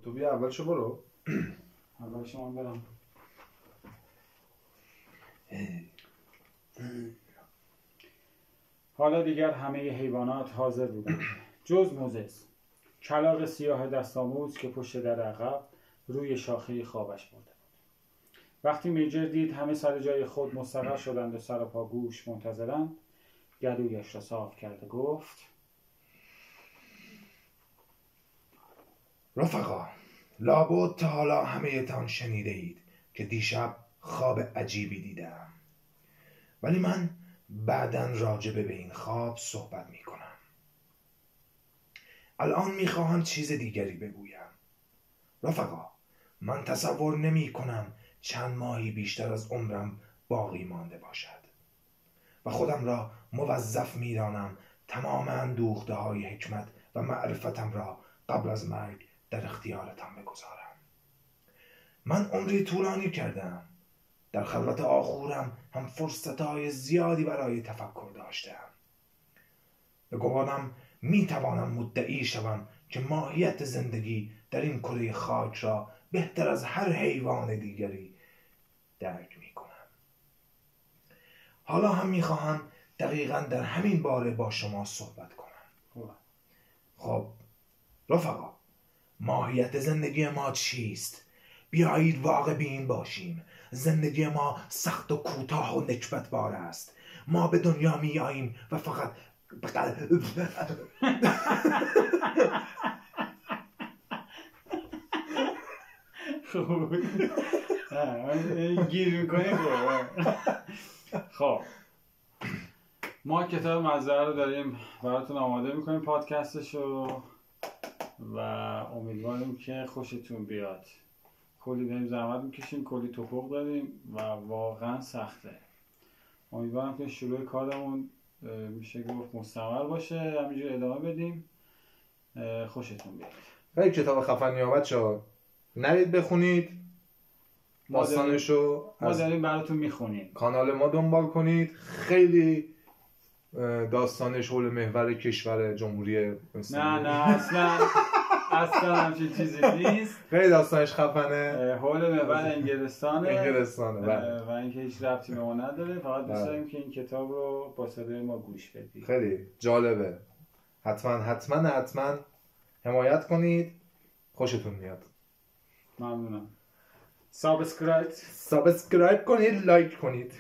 تو بیا اولشو برو. اولشو من برم. حالا دیگر همه حیوانات حاضر بودند جز موزس، کلاغ سیاه دست‌آموز که پشت در عقب روی شاخه خوابش برده بود. وقتی میجر دید همه سر جای خود مستقر شدند و سر و پا گوش منتظرند، گلویش را صاف کرد و گفت: رفقا، لابد تا حالا همه تان شنیده اید که دیشب خواب عجیبی دیدم، ولی من بعداً راجع به این خواب صحبت می کنم. الان می خواهم چیز دیگری بگویم. رفقا، من تصور نمی کنم چند ماهی بیشتر از عمرم باقی مانده باشد و خودم را موظف می دانم تمام اندوخته های حکمت و معرفتم را قبل از مرگ در اختیارتان بگذارم. من عمری طولانی کردم. در خلوت آخورم هم فرصتهای زیادی برای تفکر داشتم. به گمانم می توانم مدعی شوم که ماهیت زندگی در این کره خاک را بهتر از هر حیوان دیگری درک می کنم. حالا هم می خواهم دقیقاً در همین باره با شما صحبت کنم. خب رفقا، ماهیت زندگی ما چیست؟ بیایید واقع بین باشیم. زندگی ما سخت و کوتاه و نکبتبار است. ما به دنیا می آییم و فقط خوب گیر میکنی. خب ما کتاب مزرعه رو داریم براتون آماده میکنیم، پادکستشو، و امیدواریم که خوشتون بیاد. کلی داریم زحمت میکشیم، کلی توپق داریم و واقعا سخته. امیدوارم که شروع کارمون میشه گفت مستمر باشه، همینجور ادامه بدیم. خوشتون بیاد. خیلی کتاب خفنی آمد شد، نرید بخونید، داستانشو ما داریم براتون میخونیم. کانال ما دنبال کنید. خیلی داستانش حول محور کشور جمهوری اسلامی. نه اصلا همچین چیزی نیست. خیلی داستانش خفنه. حول محور انگلستانه بله. و اینکه هیچ ربطی به ما نداره. فقط دوست داریم که این کتاب رو با صدای ما گوش بدید. خیلی جالبه. حتما حمایت کنید، خوشتون میاد. ممنونم. سابسکرایب کنید، لایک کنید.